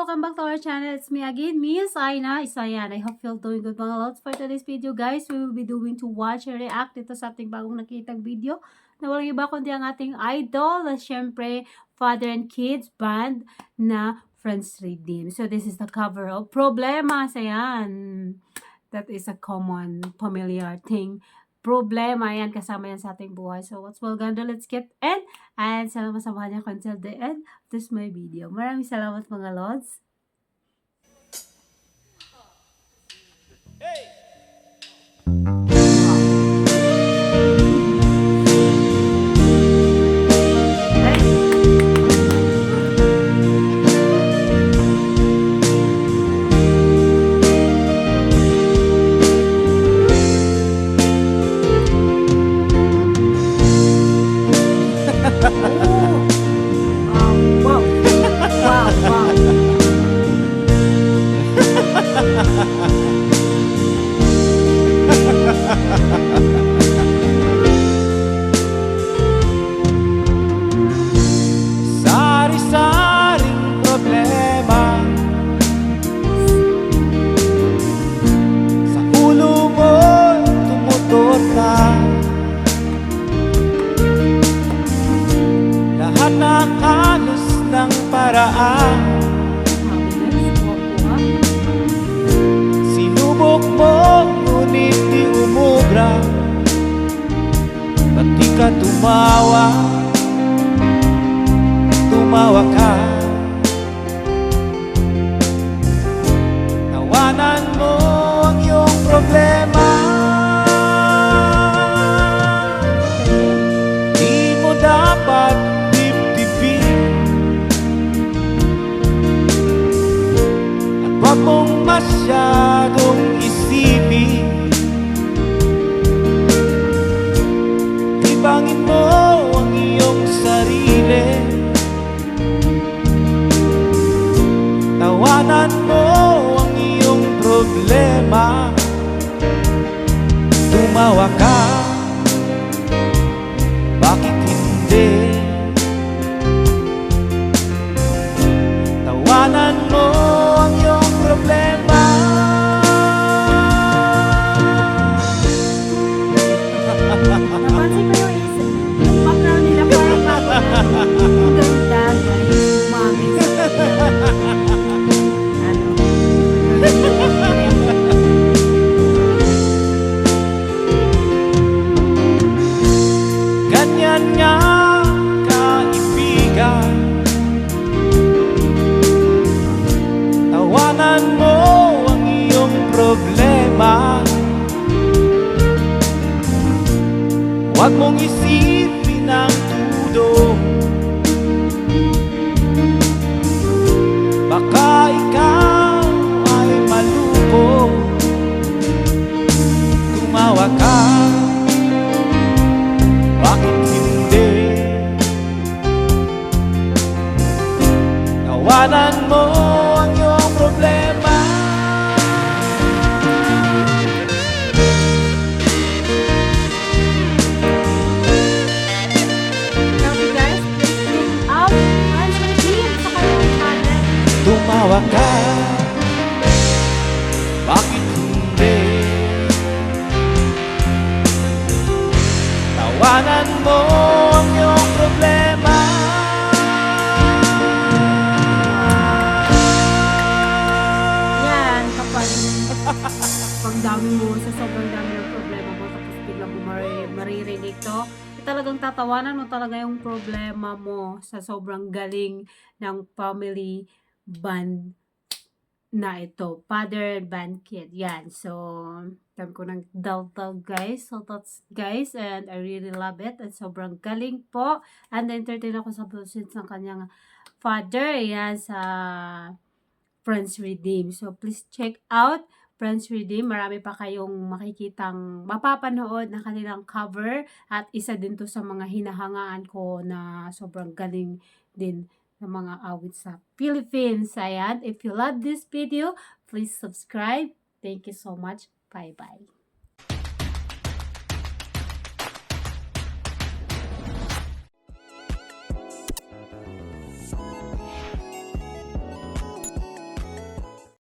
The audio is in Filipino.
welcome back to our channel. It's me again, Miss Aina Isayan. I hope you're doing good mga lods. For today's video guys, we will be doing to watch and react dito sa ating bagong nakitang video na walang iba kundi ang ating idol na syempre Father and Kids band na Friends Redeem. So this is the cover of Problema. Ayan. That is a common familiar thing. Problema yan, kasama yan sa ating buhay. So what's well ganda, let's get in. And sana masamahan niyo until the end of this my video. Maraming salamat mga lods. Hey! Sari-saring problema sa ulo mo tumutorta. Lahat ng halos ng paraan sinubok mo, ngunit di umubra. Ba't di ka tumawa? Tumawa ka. Tawanan mo ang iyong problema. Di mo dapat dibdibin at wag mong masyadong isipin. Ibangin mo ang iyong sarili. Tawanan mo ang iyong problema. Tumawa ka. Bakit hindi? Tawanan mo ang iyong problema. Napansin ko yung background nila parang ang ganda guys. Umangin sa Ganyan nga kaibigan. Tawanan mo ang iyong problema. Huwag mong isipin ang tudo. Baka ikaw ay maluko. Tumawa ka. Bakit hindi? Tawanan mo ang iyong problema. Tumawa ka. Bakit hindi? Tawanan mo ang iyong problema. yan, kapag dami mo, sa sobrang dami ng problema mo, tapos biglang mo maririnig to, talagang tatawanan mo talaga yung problema mo sa sobrang galing ng family band na ito. Father Band Kid. Yan. So, tam ko ng daltaw guys. So, that's guys. And I really love it. And sobrang galing po. And entertain ako sa process ng kanyang father. Yan. Sa Friends Redeem. So, please check out Friends Redeem. Marami pa kayong makikitang mapapanood na kanilang cover. At isa din to sa mga hinahangaan ko na sobrang galing din ng mga awit sa Philippines. Ayan. If you love this video, please subscribe. Thank you so much. Bye-bye.